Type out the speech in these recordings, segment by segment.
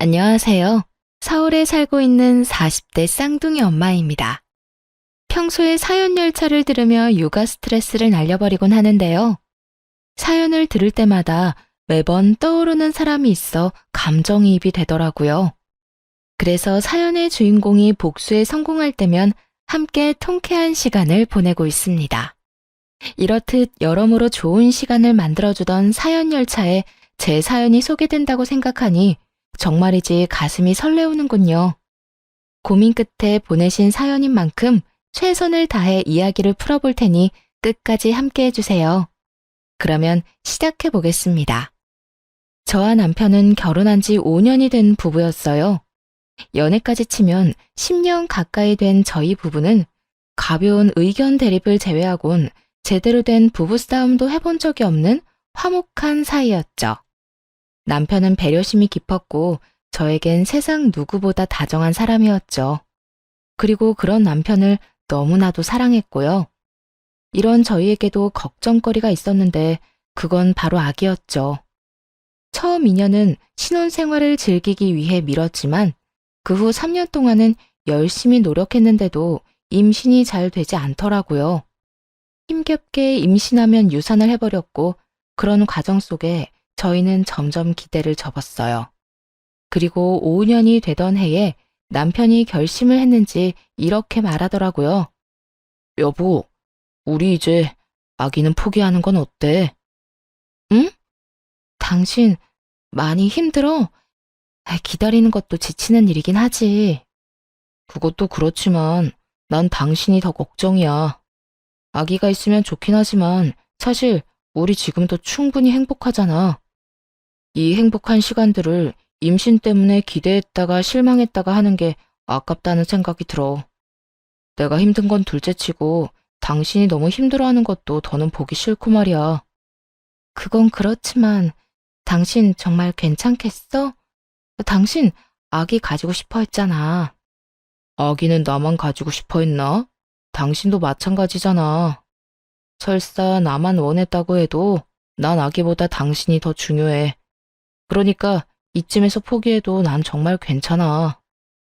안녕하세요. 서울에 살고 있는 40대 쌍둥이 엄마입니다. 평소에 사연 열차를 들으며 육아 스트레스를 날려버리곤 하는데요. 사연을 들을 때마다 매번 떠오르는 사람이 있어 감정이입이 되더라고요. 그래서 사연의 주인공이 복수에 성공할 때면 함께 통쾌한 시간을 보내고 있습니다. 이렇듯 여러모로 좋은 시간을 만들어주던 사연 열차에 제 사연이 소개된다고 생각하니 정말이지 가슴이 설레우는군요. 고민 끝에 보내신 사연인 만큼 최선을 다해 이야기를 풀어볼 테니 끝까지 함께 해주세요. 그러면 시작해 보겠습니다. 저와 남편은 결혼한 지 5년이 된 부부였어요. 연애까지 치면 10년 가까이 된 저희 부부는 가벼운 의견 대립을 제외하곤 제대로 된 부부싸움도 해본 적이 없는 화목한 사이였죠. 남편은 배려심이 깊었고 저에겐 세상 누구보다 다정한 사람이었죠. 그리고 그런 남편을 너무나도 사랑했고요. 이런 저희에게도 걱정거리가 있었는데 그건 바로 아기였죠. 처음 2년은 신혼생활을 즐기기 위해 미뤘지만 그 후 3년 동안은 열심히 노력했는데도 임신이 잘 되지 않더라고요. 힘겹게 임신하면 유산을 해버렸고 그런 과정 속에 저희는 점점 기대를 접었어요. 그리고 5년이 되던 해에 남편이 결심을 했는지 이렇게 말하더라고요. 여보, 우리 이제 아기는 포기하는 건 어때? 응? 당신 많이 힘들어? 기다리는 것도 지치는 일이긴 하지. 그것도 그렇지만 난 당신이 더 걱정이야. 아기가 있으면 좋긴 하지만 사실 우리 지금도 충분히 행복하잖아. 이 행복한 시간들을 임신 때문에 기대했다가 실망했다가 하는 게 아깝다는 생각이 들어. 내가 힘든 건 둘째치고 당신이 너무 힘들어하는 것도 더는 보기 싫고 말이야. 그건 그렇지만 당신 정말 괜찮겠어? 당신 아기 가지고 싶어 했잖아. 아기는 나만 가지고 싶어 했나? 당신도 마찬가지잖아. 설사 나만 원했다고 해도 난 아기보다 당신이 더 중요해. 그러니까 이쯤에서 포기해도 난 정말 괜찮아.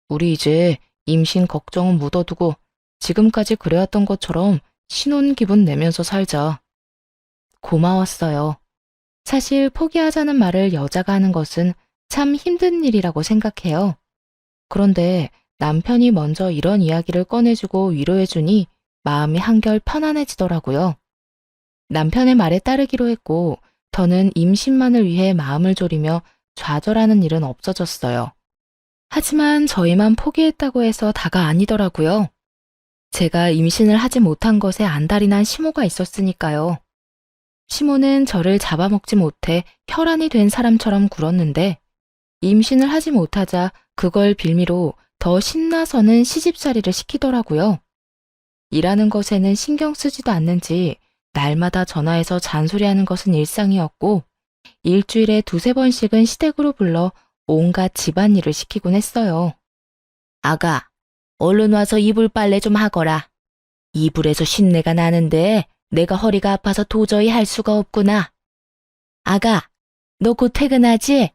우리 이제 임신 걱정은 묻어두고 지금까지 그래왔던 것처럼 신혼 기분 내면서 살자. 고마웠어요. 사실 포기하자는 말을 여자가 하는 것은 참 힘든 일이라고 생각해요. 그런데 남편이 먼저 이런 이야기를 꺼내주고 위로해주니 마음이 한결 편안해지더라고요. 남편의 말에 따르기로 했고 더는 임신만을 위해 마음을 졸이며 좌절하는 일은 없어졌어요. 하지만 저희만 포기했다고 해서 다가 아니더라고요. 제가 임신을 하지 못한 것에 안달이 난 시모가 있었으니까요. 시모는 저를 잡아먹지 못해 혈안이 된 사람처럼 굴었는데 임신을 하지 못하자 그걸 빌미로 더 신나서는 시집살이를 시키더라고요. 일하는 것에는 신경 쓰지도 않는지 날마다 전화해서 잔소리하는 것은 일상이었고 일주일에 두세 번씩은 시댁으로 불러 온갖 집안일을 시키곤 했어요. 아가, 얼른 와서 이불 빨래 좀 하거라. 이불에서 신내가 나는데 내가 허리가 아파서 도저히 할 수가 없구나. 아가, 너 곧 퇴근하지?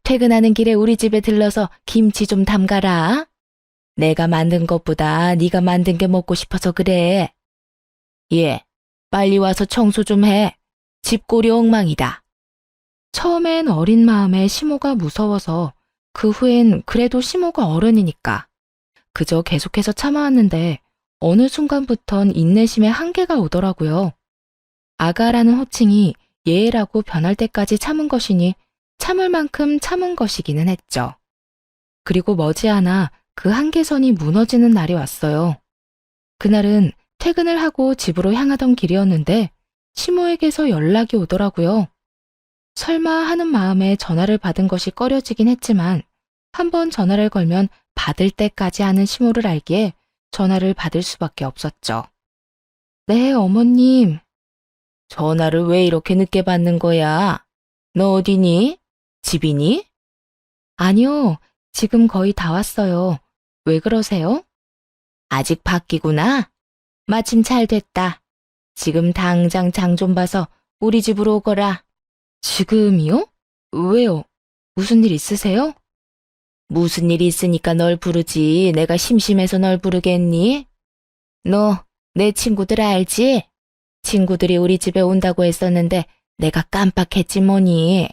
퇴근하는 길에 우리 집에 들러서 김치 좀 담가라. 내가 만든 것보다 네가 만든 게 먹고 싶어서 그래. 예, 빨리 와서 청소 좀 해. 집골이 엉망이다. 처음엔 어린 마음에 시모가 무서워서 그 후엔 그래도 시모가 어른이니까 그저 계속해서 참아왔는데 어느 순간부턴 인내심에 한계가 오더라고요. 아가라는 호칭이 예라고 변할 때까지 참은 것이니 참을 만큼 참은 것이기는 했죠. 그리고 머지않아 그 한계선이 무너지는 날이 왔어요. 그날은 퇴근을 하고 집으로 향하던 길이었는데 시모에게서 연락이 오더라고요. 설마 하는 마음에 전화를 받은 것이 꺼려지긴 했지만 한번 전화를 걸면 받을 때까지 하는 시모를 알기에 전화를 받을 수밖에 없었죠. 네, 어머님. 전화를 왜 이렇게 늦게 받는 거야? 너 어디니? 집이니? 아니요, 지금 거의 다 왔어요. 왜 그러세요? 아직 밖이구나. 마침 잘 됐다. 지금 당장 장 좀 봐서 우리 집으로 오거라. 지금이요? 왜요? 무슨 일 있으세요? 무슨 일 있으니까 널 부르지. 내가 심심해서 널 부르겠니? 너 내 친구들 알지? 친구들이 우리 집에 온다고 했었는데 내가 깜빡했지 뭐니.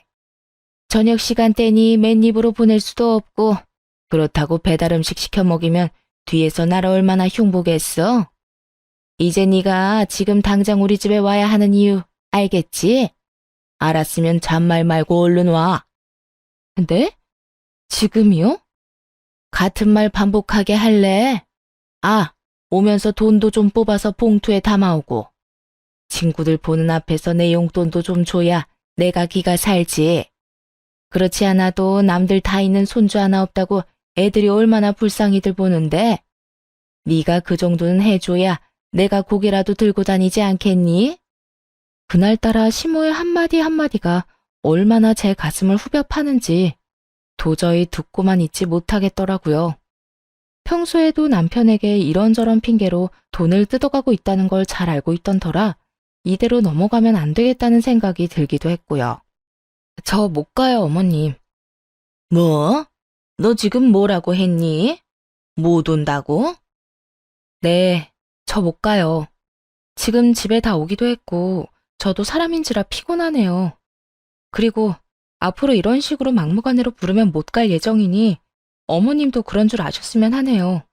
저녁 시간대니 맨입으로 보낼 수도 없고 그렇다고 배달 음식 시켜 먹이면 뒤에서 날 얼마나 흉보겠어? 이제 네가 지금 당장 우리 집에 와야 하는 이유 알겠지? 알았으면 잔말 말고 얼른 와. 네? 지금이요? 같은 말 반복하게 할래? 아, 오면서 돈도 좀 뽑아서 봉투에 담아오고. 친구들 보는 앞에서 내 용돈도 좀 줘야 내가 기가 살지. 그렇지 않아도 남들 다 있는 손주 하나 없다고 애들이 얼마나 불쌍히들 보는데 네가 그 정도는 해줘야 내가 고개라도 들고 다니지 않겠니? 그날따라 시모의 한마디 한마디가 얼마나 제 가슴을 후벼 파는지 도저히 듣고만 있지 못하겠더라고요. 평소에도 남편에게 이런저런 핑계로 돈을 뜯어가고 있다는 걸 잘 알고 있던 터라 이대로 넘어가면 안 되겠다는 생각이 들기도 했고요. 저 못 가요, 어머님. 뭐? 너 지금 뭐라고 했니? 못 온다고? 네, 저 못 가요. 지금 집에 다 오기도 했고 저도 사람인지라 피곤하네요. 그리고 앞으로 이런 식으로 막무가내로 부르면 못 갈 예정이니 어머님도 그런 줄 아셨으면 하네요.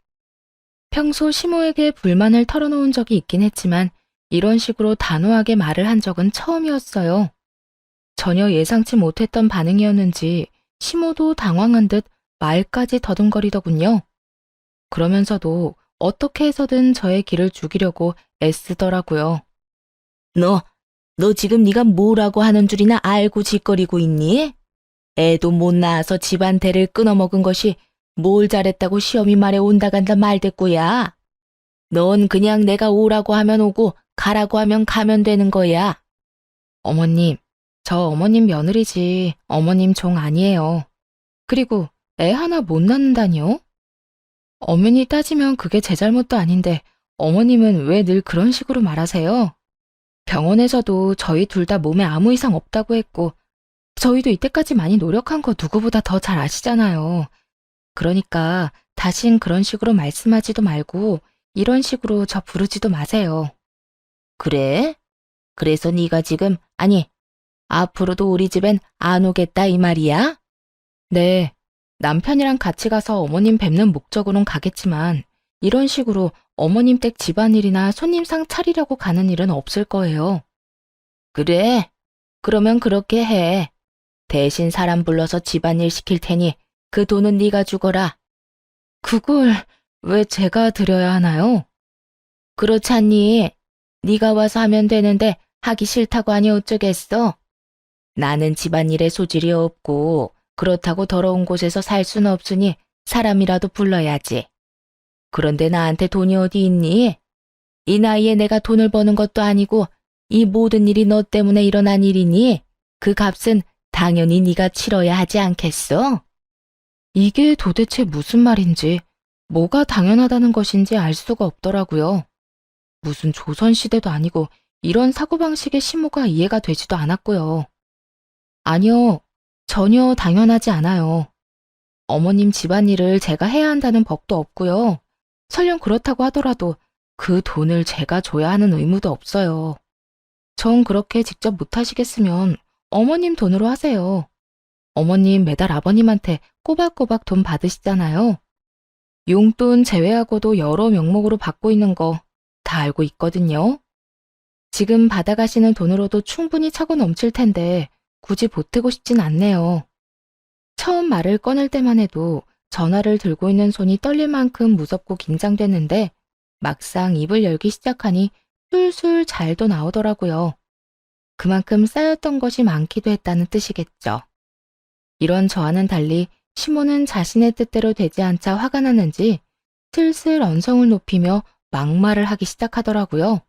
평소 시모에게 불만을 털어놓은 적이 있긴 했지만 이런 식으로 단호하게 말을 한 적은 처음이었어요. 전혀 예상치 못했던 반응이었는지 시모도 당황한 듯 말까지 더듬거리더군요. 그러면서도 어떻게 해서든 저의 길을 죽이려고 애쓰더라고요. 너 지금 네가 뭐라고 하는 줄이나 알고 짓거리고 있니? 애도 못 낳아서 집안 대를 끊어먹은 것이 뭘 잘했다고 시험이 말에 온다 간다 말대꾸야. 넌 그냥 내가 오라고 하면 오고 가라고 하면 가면 되는 거야. 어머님, 저 어머님 며느리지 어머님 종 아니에요. 그리고 애 하나 못 낳는다니요? 엄연히 따지면 그게 제 잘못도 아닌데 어머님은 왜 늘 그런 식으로 말하세요? 병원에서도 저희 둘 다 몸에 아무 이상 없다고 했고 저희도 이때까지 많이 노력한 거 누구보다 더 잘 아시잖아요. 그러니까 다신 그런 식으로 말씀하지도 말고 이런 식으로 저 부르지도 마세요. 그래? 그래서 네가 지금 아니 앞으로도 우리 집엔 안 오겠다 이 말이야? 네. 남편이랑 같이 가서 어머님 뵙는 목적으론 가겠지만 이런 식으로 어머님 댁 집안일이나 손님상 차리려고 가는 일은 없을 거예요. 그래? 그러면 그렇게 해. 대신 사람 불러서 집안일 시킬 테니 그 돈은 네가 주거라. 그걸 왜 제가 드려야 하나요? 그렇지 않니? 네가 와서 하면 되는데 하기 싫다고 하니 어쩌겠어? 나는 집안일에 소질이 없고 그렇다고 더러운 곳에서 살 수는 없으니 사람이라도 불러야지. 그런데 나한테 돈이 어디 있니? 이 나이에 내가 돈을 버는 것도 아니고 이 모든 일이 너 때문에 일어난 일이니 그 값은 당연히 네가 치러야 하지 않겠어? 이게 도대체 무슨 말인지, 뭐가 당연하다는 것인지 알 수가 없더라고요. 무슨 조선시대도 아니고 이런 사고방식의 시모가 이해가 되지도 않았고요. 아니요, 전혀 당연하지 않아요. 어머님 집안일을 제가 해야 한다는 법도 없고요. 설령 그렇다고 하더라도 그 돈을 제가 줘야 하는 의무도 없어요. 전 그렇게 직접 못하시겠으면 어머님 돈으로 하세요. 어머님 매달 아버님한테 꼬박꼬박 돈 받으시잖아요. 용돈 제외하고도 여러 명목으로 받고 있는 거 다 알고 있거든요. 지금 받아가시는 돈으로도 충분히 차고 넘칠 텐데 굳이 보태고 싶진 않네요. 처음 말을 꺼낼 때만 해도 전화를 들고 있는 손이 떨릴 만큼 무섭고 긴장됐는데 막상 입을 열기 시작하니 술술 잘도 나오더라고요. 그만큼 쌓였던 것이 많기도 했다는 뜻이겠죠. 이런 저와는 달리 시모는 자신의 뜻대로 되지 않자 화가 났는지 슬슬 언성을 높이며 막말을 하기 시작하더라고요.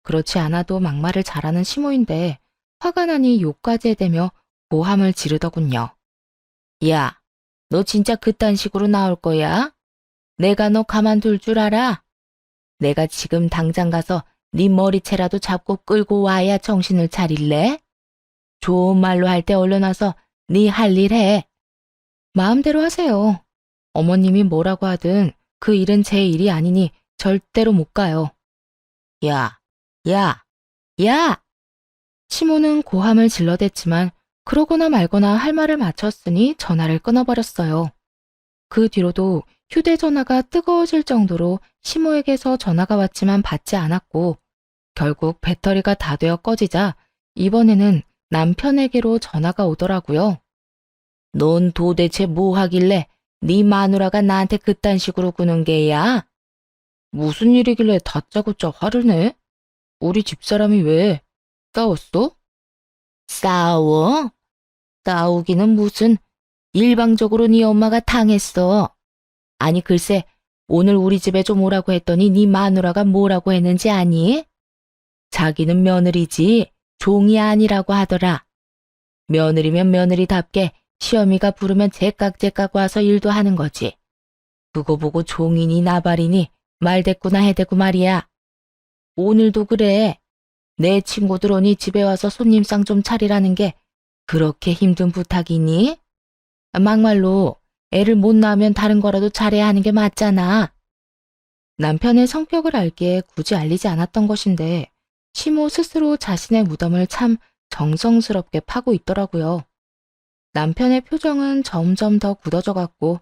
그렇지 않아도 막말을 잘하는 시모인데 화가 나니 욕까지 해대며 고함을 지르더군요. 야, 너 진짜 그딴 식으로 나올 거야? 내가 너 가만둘 줄 알아? 내가 지금 당장 가서 네 머리채라도 잡고 끌고 와야 정신을 차릴래? 좋은 말로 할 때 얼른 와서 네 할 일 해. 마음대로 하세요. 어머님이 뭐라고 하든 그 일은 제 일이 아니니 절대로 못 가요. 야, 야, 야! 시모는 고함을 질러댔지만 그러거나 말거나 할 말을 마쳤으니 전화를 끊어버렸어요. 그 뒤로도 휴대전화가 뜨거워질 정도로 시모에게서 전화가 왔지만 받지 않았고 결국 배터리가 다 되어 꺼지자 이번에는 남편에게로 전화가 오더라고요. 넌 도대체 뭐 하길래 네 마누라가 나한테 그딴 식으로 구는 게야? 무슨 일이길래 다짜고짜 화를 내? 우리 집사람이 왜? 싸웠어? 싸워? 싸우기는 무슨 일방적으로 네 엄마가 당했어. 아니 글쎄 오늘 우리 집에 좀 오라고 했더니 네 마누라가 뭐라고 했는지 아니? 자기는 며느리지 종이 아니라고 하더라. 며느리면 며느리답게 시어미가 부르면 제깍제깍 와서 일도 하는 거지. 그거 보고 종이니 나발이니 말대꾸나 해대고 말이야. 오늘도 그래. 내 친구들 오니 집에 와서 손님상 좀 차리라는 게 그렇게 힘든 부탁이니? 막말로 애를 못 낳으면 다른 거라도 잘해야 하는 게 맞잖아. 남편의 성격을 알기에 굳이 알리지 않았던 것인데 시모 스스로 자신의 무덤을 참 정성스럽게 파고 있더라고요. 남편의 표정은 점점 더 굳어져 갔고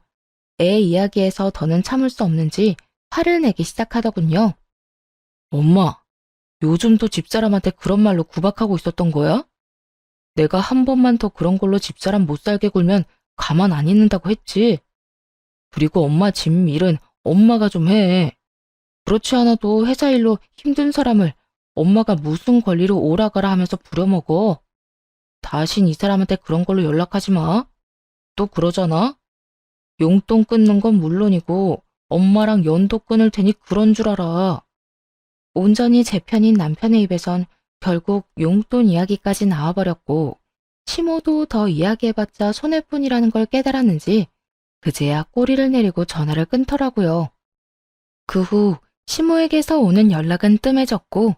애 이야기에서 더는 참을 수 없는지 화를 내기 시작하더군요. 엄마, 요즘도 집사람한테 그런 말로 구박하고 있었던 거야? 내가 한 번만 더 그런 걸로 집사람 못 살게 굴면 가만 안 있는다고 했지. 그리고 엄마 집 일은 엄마가 좀 해. 그렇지 않아도 회사 일로 힘든 사람을 엄마가 무슨 권리로 오라가라 하면서 부려먹어. 다신 이 사람한테 그런 걸로 연락하지 마. 또 그러잖아. 용돈 끊는 건 물론이고 엄마랑 연도 끊을 테니 그런 줄 알아. 온전히 제 편인 남편의 입에선 결국 용돈 이야기까지 나와버렸고 시모도 더 이야기해봤자 손해뿐이라는 걸 깨달았는지 그제야 꼬리를 내리고 전화를 끊더라고요. 그 후 시모에게서 오는 연락은 뜸해졌고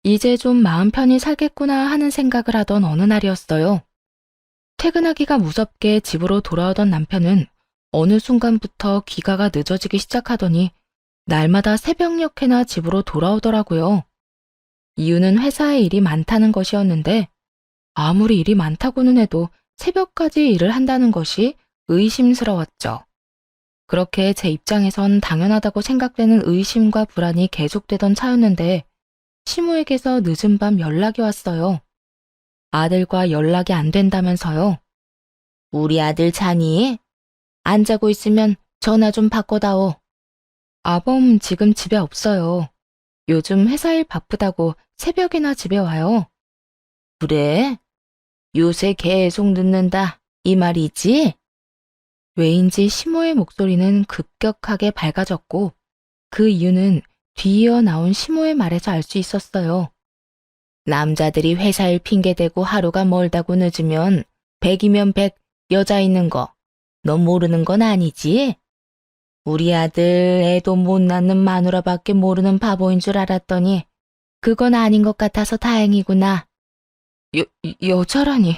이제 좀 마음 편히 살겠구나 하는 생각을 하던 어느 날이었어요. 퇴근하기가 무섭게 집으로 돌아오던 남편은 어느 순간부터 귀가가 늦어지기 시작하더니 날마다 새벽녘에나 집으로 돌아오더라고요. 이유는 회사에 일이 많다는 것이었는데 아무리 일이 많다고는 해도 새벽까지 일을 한다는 것이 의심스러웠죠. 그렇게 제 입장에선 당연하다고 생각되는 의심과 불안이 계속되던 차였는데 시모에게서 늦은 밤 연락이 왔어요. 아들과 연락이 안 된다면서요. 우리 아들 자니? 안 자고 있으면 전화 좀 바꿔다오. 아범 지금 집에 없어요. 요즘 회사 일 바쁘다고 새벽이나 집에 와요. 그래? 요새 계속 늦는다. 이 말이지? 왜인지 시모의 목소리는 급격하게 밝아졌고 그 이유는 뒤이어 나온 시모의 말에서 알 수 있었어요. 남자들이 회사 일 핑계대고 하루가 멀다고 늦으면 100이면 100 여자 있는 거 너 모르는 건 아니지? 우리 아들 애도 못 낳는 마누라밖에 모르는 바보인 줄 알았더니 그건 아닌 것 같아서 다행이구나. 여자라니.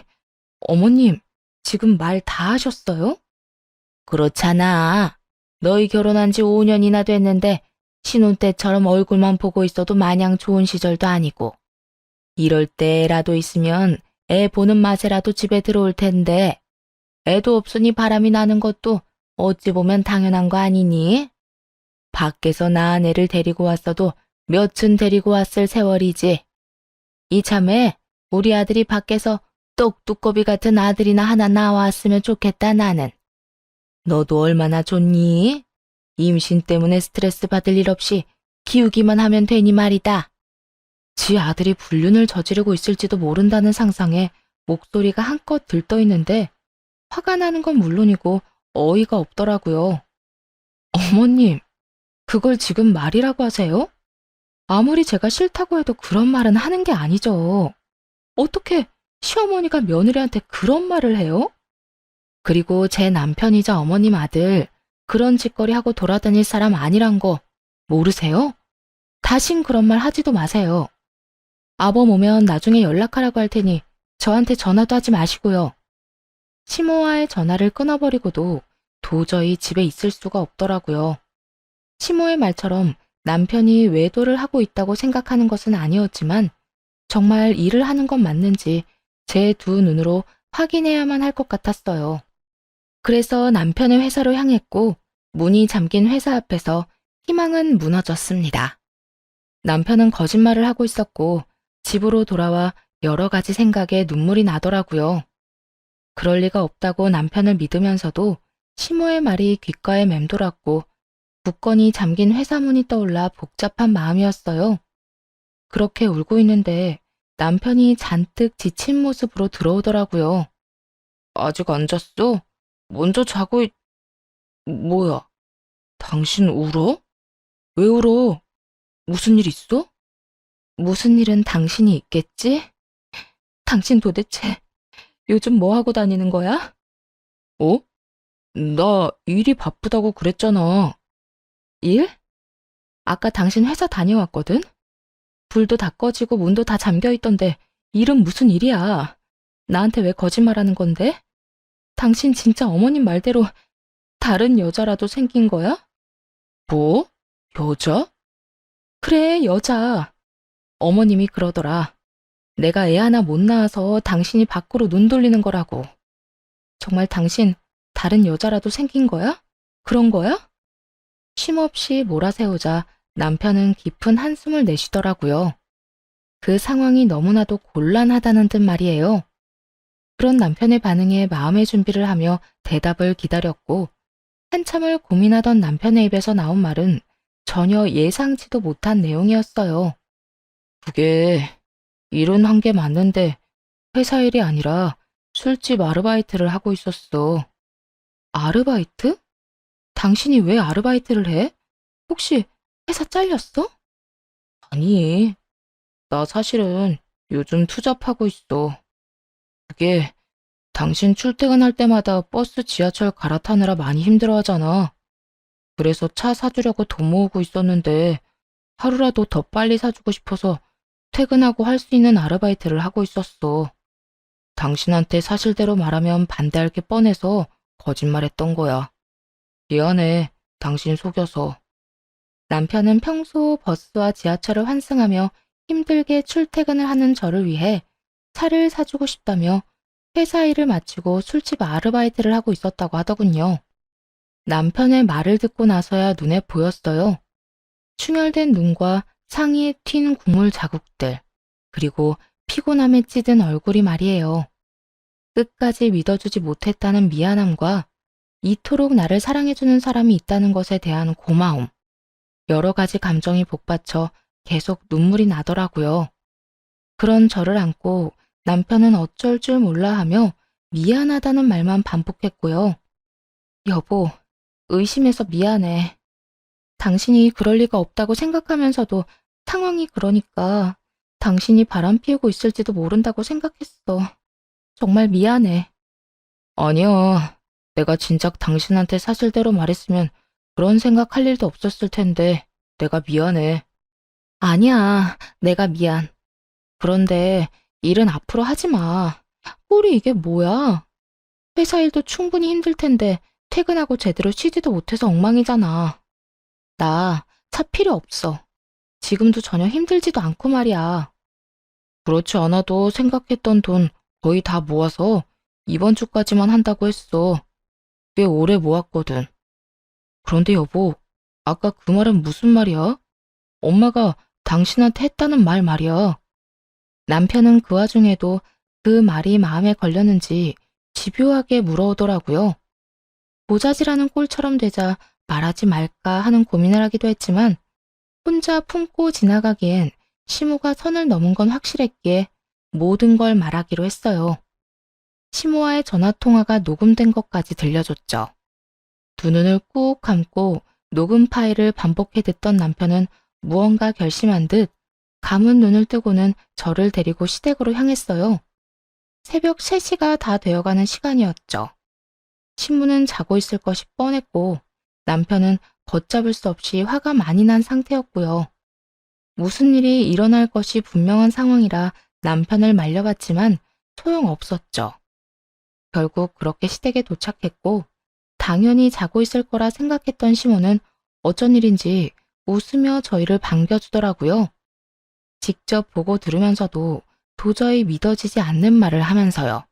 어머님, 지금 말 다 하셨어요? 그렇잖아. 너희 결혼한 지 5년이나 됐는데 신혼 때처럼 얼굴만 보고 있어도 마냥 좋은 시절도 아니고 이럴 때라도 있으면 애 보는 맛에라도 집에 들어올 텐데 애도 없으니 바람이 나는 것도 어찌 보면 당연한 거 아니니? 밖에서 낳은 애를 데리고 왔어도 몇은 데리고 왔을 세월이지. 이참에 우리 아들이 밖에서 떡두꺼비 같은 아들이나 하나 나왔으면 좋겠다 나는. 너도 얼마나 좋니? 임신 때문에 스트레스 받을 일 없이 키우기만 하면 되니 말이다. 지 아들이 불륜을 저지르고 있을지도 모른다는 상상에 목소리가 한껏 들떠 있는데 화가 나는 건 물론이고 어이가 없더라고요. 어머님, 그걸 지금 말이라고 하세요? 아무리 제가 싫다고 해도 그런 말은 하는 게 아니죠. 어떻게 시어머니가 며느리한테 그런 말을 해요? 그리고 제 남편이자 어머님 아들 그런 짓거리 하고 돌아다닐 사람 아니란 거 모르세요? 다신 그런 말 하지도 마세요. 아범 오면 나중에 연락하라고 할 테니 저한테 전화도 하지 마시고요. 시모와의 전화를 끊어버리고도 도저히 집에 있을 수가 없더라고요. 시모의 말처럼 남편이 외도를 하고 있다고 생각하는 것은 아니었지만 정말 일을 하는 건 맞는지 제 두 눈으로 확인해야만 할 것 같았어요. 그래서 남편의 회사로 향했고 문이 잠긴 회사 앞에서 희망은 무너졌습니다. 남편은 거짓말을 하고 있었고 집으로 돌아와 여러 가지 생각에 눈물이 나더라고요. 그럴 리가 없다고 남편을 믿으면서도 시모의 말이 귓가에 맴돌았고 굳건히 잠긴 회사 문이 떠올라 복잡한 마음이었어요. 그렇게 울고 있는데 남편이 잔뜩 지친 모습으로 들어오더라고요. 아직 안 잤어? 먼저 자고 뭐야? 당신 울어? 왜 울어? 무슨 일 있어? 무슨 일은 당신이 있겠지? 당신 도대체 요즘 뭐 하고 다니는 거야? 어? 나 일이 바쁘다고 그랬잖아. 일? 아까 당신 회사 다녀왔거든? 불도 다 꺼지고 문도 다 잠겨 있던데 일은 무슨 일이야? 나한테 왜 거짓말하는 건데? 당신 진짜 어머님 말대로 다른 여자라도 생긴 거야? 뭐? 여자? 그래, 여자. 어머님이 그러더라. 내가 애 하나 못 낳아서 당신이 밖으로 눈 돌리는 거라고. 정말 당신 다른 여자라도 생긴 거야? 그런 거야? 쉼없이 몰아세우자 남편은 깊은 한숨을 내쉬더라고요. 그 상황이 너무나도 곤란하다는 듯 말이에요. 그런 남편의 반응에 마음의 준비를 하며 대답을 기다렸고 한참을 고민하던 남편의 입에서 나온 말은 전혀 예상치도 못한 내용이었어요. 그게 일은 한 게 맞는데 회사 일이 아니라 술집 아르바이트를 하고 있었어. 아르바이트? 당신이 왜 아르바이트를 해? 혹시 회사 잘렸어? 아니, 나 사실은 요즘 투잡하고 있어. 그게 당신 출퇴근할 때마다 버스 지하철 갈아타느라 많이 힘들어하잖아. 그래서 차 사주려고 돈 모으고 있었는데 하루라도 더 빨리 사주고 싶어서 퇴근하고 할 수 있는 아르바이트를 하고 있었어. 당신한테 사실대로 말하면 반대할 게 뻔해서 거짓말했던 거야. 미안해, 당신 속여서. 남편은 평소 버스와 지하철을 환승하며 힘들게 출퇴근을 하는 저를 위해 차를 사주고 싶다며 회사 일을 마치고 술집 아르바이트를 하고 있었다고 하더군요. 남편의 말을 듣고 나서야 눈에 보였어요. 충혈된 눈과 상의에 튄 국물 자국들, 그리고 피곤함에 찌든 얼굴이 말이에요. 끝까지 믿어주지 못했다는 미안함과 이토록 나를 사랑해주는 사람이 있다는 것에 대한 고마움, 여러 가지 감정이 복받쳐 계속 눈물이 나더라고요. 그런 저를 안고 남편은 어쩔 줄 몰라 하며 미안하다는 말만 반복했고요. 여보, 의심해서 미안해. 당신이 그럴 리가 없다고 생각하면서도 상황이 그러니까 당신이 바람 피우고 있을지도 모른다고 생각했어. 정말 미안해. 아니야. 내가 진작 당신한테 사실대로 말했으면 그런 생각할 일도 없었을 텐데 내가 미안해. 아니야. 내가 미안. 그런데 일은 앞으로 하지 마. 꼴이 이게 뭐야? 회사 일도 충분히 힘들 텐데 퇴근하고 제대로 쉬지도 못해서 엉망이잖아. 나 차 필요 없어. 지금도 전혀 힘들지도 않고 말이야. 그렇지 않아도 생각했던 돈 거의 다 모아서 이번 주까지만 한다고 했어. 꽤 오래 모았거든. 그런데 여보, 아까 그 말은 무슨 말이야? 엄마가 당신한테 했다는 말 말이야. 남편은 그 와중에도 그 말이 마음에 걸렸는지 집요하게 물어오더라고요. 모자지라는 꼴처럼 되자 말하지 말까 하는 고민을 하기도 했지만 혼자 품고 지나가기엔 시모가 선을 넘은 건 확실했기에 모든 걸 말하기로 했어요. 시모와의 전화통화가 녹음된 것까지 들려줬죠. 두 눈을 꾹 감고 녹음 파일을 반복해 듣던 남편은 무언가 결심한 듯 감은 눈을 뜨고는 저를 데리고 시댁으로 향했어요. 새벽 3시가 다 되어가는 시간이었죠. 신부는 자고 있을 것이 뻔했고 남편은 걷잡을 수 없이 화가 많이 난 상태였고요. 무슨 일이 일어날 것이 분명한 상황이라 남편을 말려봤지만 소용없었죠. 결국 그렇게 시댁에 도착했고 당연히 자고 있을 거라 생각했던 시모는 어쩐 일인지 웃으며 저희를 반겨주더라고요. 직접 보고 들으면서도 도저히 믿어지지 않는 말을 하면서요.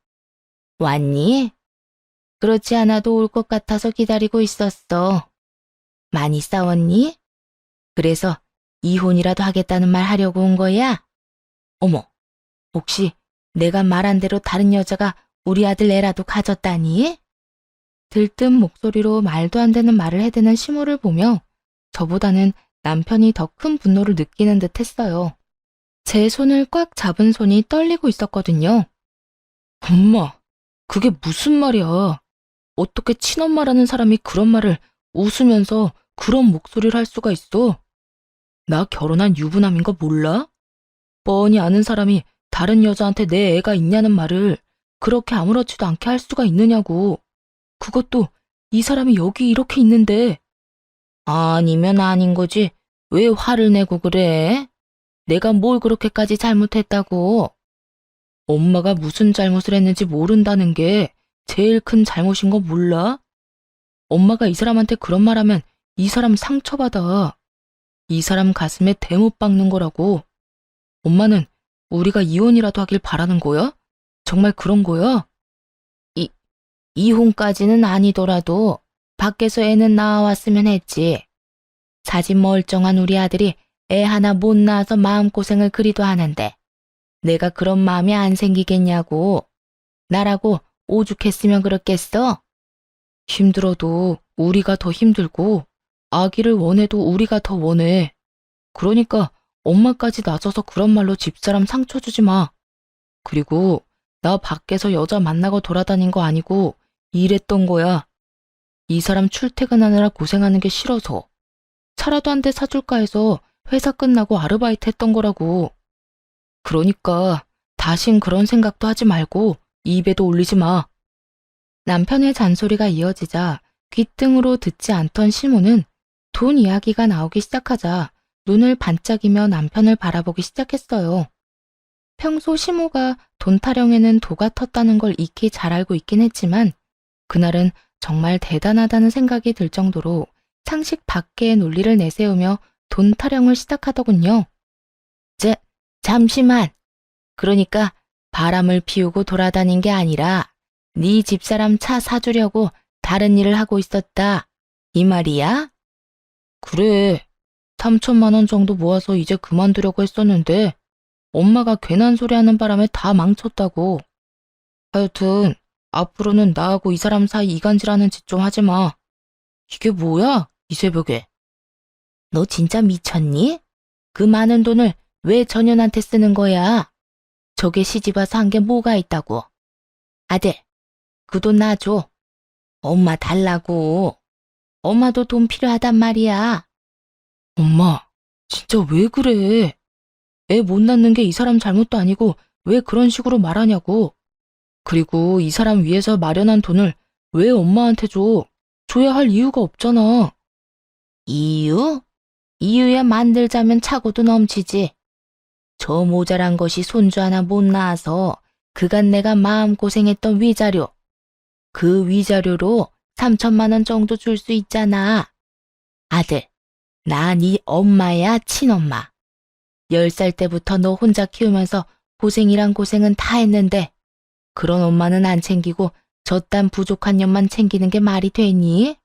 왔니? 그렇지 않아도 올 것 같아서 기다리고 있었어. 많이 싸웠니? 그래서 이혼이라도 하겠다는 말 하려고 온 거야? 어머, 혹시 내가 말한 대로 다른 여자가 우리 아들 애라도 가졌다니? 들뜬 목소리로 말도 안 되는 말을 해대는 시모를 보며 저보다는 남편이 더 큰 분노를 느끼는 듯 했어요. 제 손을 꽉 잡은 손이 떨리고 있었거든요. 엄마, 그게 무슨 말이야? 어떻게 친엄마라는 사람이 그런 말을 웃으면서 그런 목소리를 할 수가 있어? 나 결혼한 유부남인 거 몰라? 뻔히 아는 사람이 다른 여자한테 내 애가 있냐는 말을 그렇게 아무렇지도 않게 할 수가 있느냐고. 그것도 이 사람이 여기 이렇게 있는데. 아니면 아닌 거지. 왜 화를 내고 그래? 내가 뭘 그렇게까지 잘못했다고? 엄마가 무슨 잘못을 했는지 모른다는 게 제일 큰 잘못인 거 몰라? 엄마가 이 사람한테 그런 말하면 이 사람 상처받아. 이 사람 가슴에 대못 박는 거라고. 엄마는 우리가 이혼이라도 하길 바라는 거야? 정말 그런 거야? 이혼까지는 아니더라도 밖에서 애는 낳아왔으면 했지. 사진 멀쩡한 우리 아들이 애 하나 못 낳아서 마음고생을 그리도 하는데 내가 그런 마음이 안 생기겠냐고. 나라고 오죽했으면 그렇겠어? 힘들어도 우리가 더 힘들고 아기를 원해도 우리가 더 원해. 그러니까 엄마까지 나서서 그런 말로 집사람 상처 주지 마. 그리고 나 밖에서 여자 만나고 돌아다닌 거 아니고 일했던 거야. 이 사람 출퇴근하느라 고생하는 게 싫어서 차라도 한 대 사줄까 해서 회사 끝나고 아르바이트 했던 거라고. 그러니까 다신 그런 생각도 하지 말고 입에도 올리지 마. 남편의 잔소리가 이어지자 귓등으로 듣지 않던 시모는 돈 이야기가 나오기 시작하자 눈을 반짝이며 남편을 바라보기 시작했어요. 평소 시모가 돈 타령에는 도가 텄다는 걸 익히 잘 알고 있긴 했지만 그날은 정말 대단하다는 생각이 들 정도로 상식 밖의 논리를 내세우며 돈 타령을 시작하더군요. 잠시만. 그러니까 바람을 피우고 돌아다닌 게 아니라 네 집사람 차 사주려고 다른 일을 하고 있었다. 이 말이야? 그래. 3천만 원 정도 모아서 이제 그만두려고 했었는데 엄마가 괜한 소리 하는 바람에 다 망쳤다고. 하여튼 앞으로는 나하고 이 사람 사이 이간질하는 짓 좀 하지 마. 이게 뭐야? 이 새벽에. 너 진짜 미쳤니? 그 많은 돈을 왜 전현한테 쓰는 거야? 저게 시집 와서 한 게 뭐가 있다고. 아들, 그 돈 놔줘. 엄마 달라고. 엄마도 돈 필요하단 말이야. 엄마, 진짜 왜 그래? 애 못 낳는 게 이 사람 잘못도 아니고 왜 그런 식으로 말하냐고. 그리고 이 사람 위해서 마련한 돈을 왜 엄마한테 줘? 줘야 할 이유가 없잖아. 이유? 이유야 만들자면 차고도 넘치지. 저 모자란 것이 손주 하나 못 낳아서 그간 내가 마음고생했던 위자료. 그 위자료로 3천만 원 정도 줄 수 있잖아. 아들, 나 네 엄마야 친엄마. 10살 때부터 너 혼자 키우면서 고생이란 고생은 다 했는데 그런 엄마는 안 챙기고 저딴 부족한 년만 챙기는 게 말이 되니?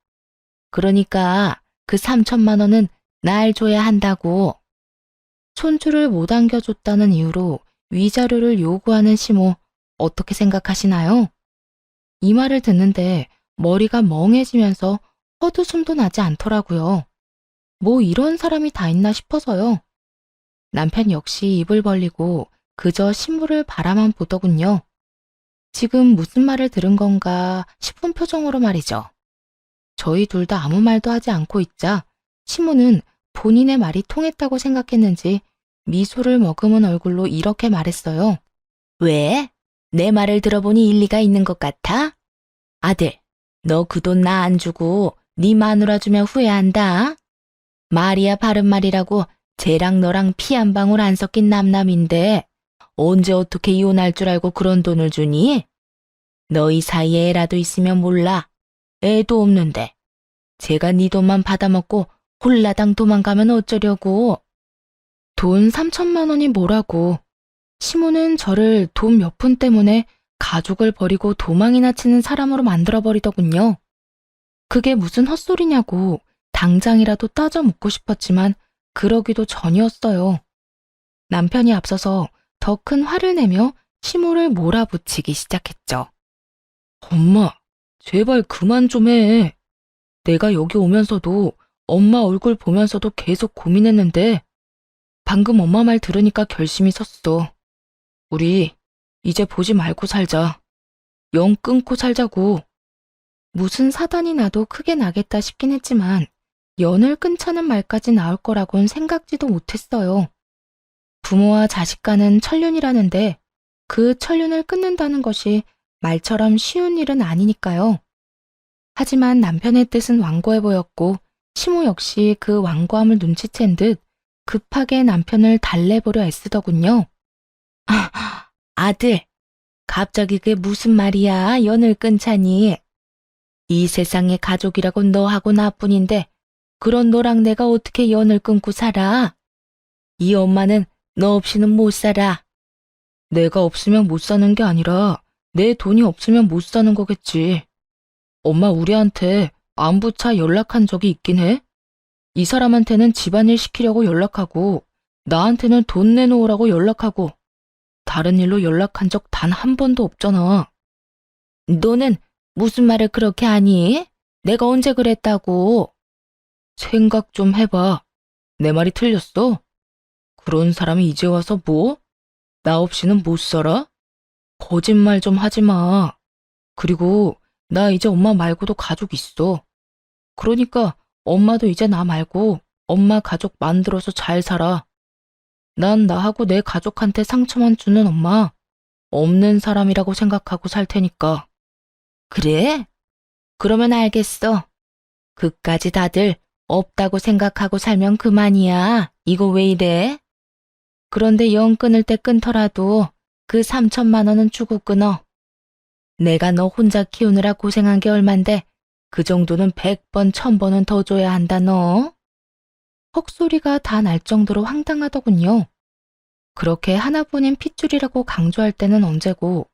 그러니까 그 3천만 원은 날 줘야 한다고. 손주를 못 안겨줬다는 이유로 위자료를 요구하는 시모 어떻게 생각하시나요? 이 말을 듣는데 머리가 멍해지면서 헛웃음도 나지 않더라고요. 뭐 이런 사람이 다 있나 싶어서요. 남편 역시 입을 벌리고 그저 신부를 바라만 보더군요. 지금 무슨 말을 들은 건가 싶은 표정으로 말이죠. 저희 둘 다 아무 말도 하지 않고 있자 시모는 본인의 말이 통했다고 생각했는지 미소를 머금은 얼굴로 이렇게 말했어요. 왜? 내 말을 들어보니 일리가 있는 것 같아? 아들, 너 그 돈 나 안 주고 네 마누라 주면 후회한다. 말이야 바른 말이라고 쟤랑 너랑 피 한 방울 안 섞인 남남인데 언제 어떻게 이혼할 줄 알고 그런 돈을 주니? 너희 사이에 애라도 있으면 몰라. 애도 없는데. 제가 네 돈만 받아먹고 홀라당 도망가면 어쩌려고. 돈 3천만 원이 뭐라고. 시모는 저를 돈 몇 푼 때문에 가족을 버리고 도망이나 치는 사람으로 만들어버리더군요. 그게 무슨 헛소리냐고 당장이라도 따져 묻고 싶었지만 그러기도 전이었어요. 남편이 앞서서 더 큰 화를 내며 시모를 몰아붙이기 시작했죠. 엄마, 제발 그만 좀 해. 내가 여기 오면서도 엄마 얼굴 보면서도 계속 고민했는데 방금 엄마 말 들으니까 결심이 섰어. 우리 이제 보지 말고 살자. 영 끊고 살자고. 무슨 사단이 나도 크게 나겠다 싶긴 했지만 연을 끊자는 말까지 나올 거라곤 생각지도 못했어요. 부모와 자식 간은 천륜이라는데 그 천륜을 끊는다는 것이 말처럼 쉬운 일은 아니니까요. 하지만 남편의 뜻은 완고해 보였고 시모 역시 그 완고함을 눈치챈 듯 급하게 남편을 달래보려 애쓰더군요. 아들, 갑자기 그게 무슨 말이야? 연을 끊자니. 이 세상에 가족이라고 너하고 나뿐인데 그런 너랑 내가 어떻게 연을 끊고 살아? 이 엄마는 너 없이는 못 살아. 내가 없으면 못 사는 게 아니라 내 돈이 없으면 못 사는 거겠지. 엄마 우리한테 안부차 연락한 적이 있긴 해? 이 사람한테는 집안일 시키려고 연락하고 나한테는 돈 내놓으라고 연락하고 다른 일로 연락한 적 단 한 번도 없잖아. 너는 무슨 말을 그렇게 하니? 내가 언제 그랬다고? 생각 좀 해봐. 내 말이 틀렸어? 그런 사람이 이제 와서 뭐? 나 없이는 못 살아? 거짓말 좀 하지 마. 그리고 나 이제 엄마 말고도 가족 있어. 그러니까 엄마도 이제 나 말고 엄마 가족 만들어서 잘 살아. 난 나하고 내 가족한테 상처만 주는 엄마, 없는 사람이라고 생각하고 살 테니까. 그래? 그러면 알겠어. 그까지 다들 없다고 생각하고 살면 그만이야. 이거 왜 이래? 그런데 영 끊을 때 끊더라도 그 3천만 원은 주고 끊어. 내가 너 혼자 키우느라 고생한 게 얼만데 그 정도는 100번, 1000번은 더 줘야 한다 너. 헉소리가 다 날 정도로 황당하더군요. 그렇게 하나뿐인 핏줄이라고 강조할 때는 언제고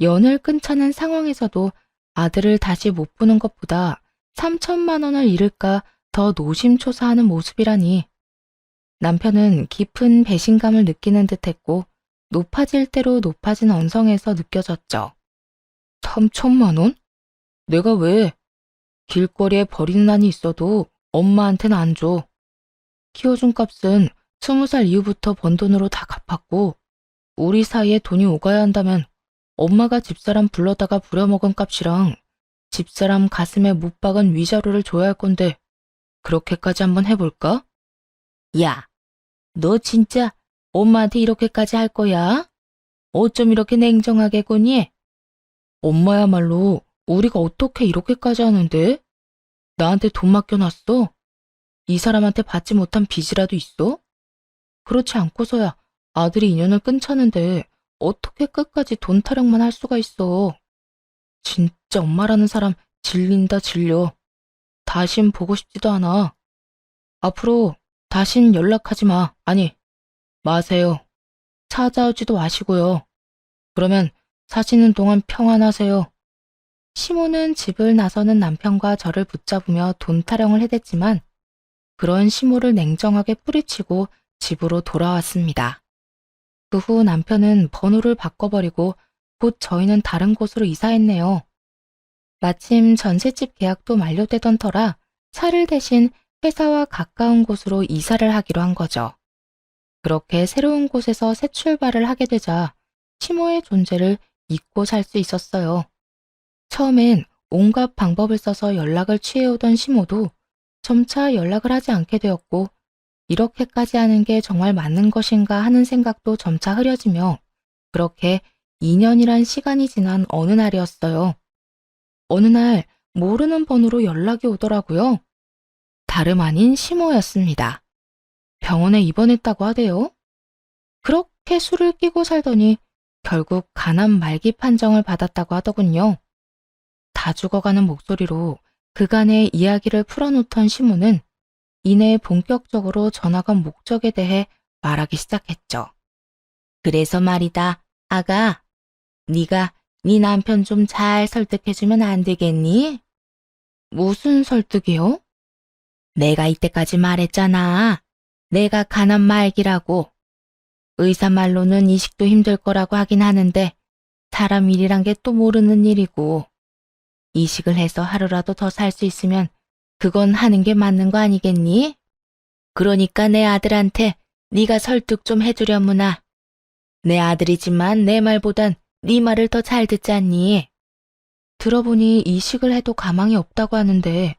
연을 끊자는 상황에서도 아들을 다시 못 보는 것보다 3천만 원을 잃을까 더 노심초사하는 모습이라니. 남편은 깊은 배신감을 느끼는 듯했고 높아질 대로 높아진 언성에서 느껴졌죠. 3천만 원? 내가 왜? 길거리에 버리는 한이 있어도 엄마한테는 안 줘. 키워준 값은 20살 이후부터 번 돈으로 다 갚았고 우리 사이에 돈이 오가야 한다면 엄마가 집사람 불러다가 부려먹은 값이랑 집사람 가슴에 못 박은 위자료를 줘야 할 건데 그렇게까지 한번 해볼까? 야, 너 진짜 엄마한테 이렇게까지 할 거야? 어쩜 이렇게 냉정하게 구니? 엄마야말로 우리가 어떻게 이렇게까지 하는데? 나한테 돈 맡겨놨어? 이 사람한테 받지 못한 빚이라도 있어? 그렇지 않고서야 아들이 인연을 끊자는데 어떻게 끝까지 돈 타령만 할 수가 있어. 진짜 엄마라는 사람 질린다 질려. 다신 보고 싶지도 않아. 앞으로 다신 연락하지 마. 아니, 마세요. 찾아오지도 마시고요. 그러면 사시는 동안 평안하세요. 시모는 집을 나서는 남편과 저를 붙잡으며 돈 타령을 해댔지만 그런 시모를 냉정하게 뿌리치고 집으로 돌아왔습니다. 그 후 남편은 번호를 바꿔버리고 곧 저희는 다른 곳으로 이사했네요. 마침 전셋집 계약도 만료되던 터라 차를 대신 회사와 가까운 곳으로 이사를 하기로 한 거죠. 그렇게 새로운 곳에서 새 출발을 하게 되자 시모의 존재를 잊고 살 수 있었어요. 처음엔 온갖 방법을 써서 연락을 취해오던 시모도 점차 연락을 하지 않게 되었고 이렇게까지 하는 게 정말 맞는 것인가 하는 생각도 점차 흐려지며 그렇게 2년이란 시간이 지난 어느 날이었어요. 어느 날 모르는 번호로 연락이 오더라고요. 다름 아닌 시모였습니다. 병원에 입원했다고 하대요. 그렇게 술을 끼고 살더니 결국 간암 말기 판정을 받았다고 하더군요. 다 죽어가는 목소리로 그간의 이야기를 풀어놓던 시모는 이내 본격적으로 전화가 목적에 대해 말하기 시작했죠. 그래서 말이다, 아가. 네가 네 남편 좀 잘 설득해주면 안 되겠니? 무슨 설득이요? 내가 이때까지 말했잖아. 내가 간암 말기라고. 의사 말로는 이식도 힘들 거라고 하긴 하는데 사람 일이란 게 또 모르는 일이고 이식을 해서 하루라도 더 살 수 있으면 그건 하는 게 맞는 거 아니겠니? 그러니까 내 아들한테 네가 설득 좀 해주려무나. 내 아들이지만 내 말보단 네 말을 더 잘 듣잖니. 들어보니 이식을 해도 가망이 없다고 하는데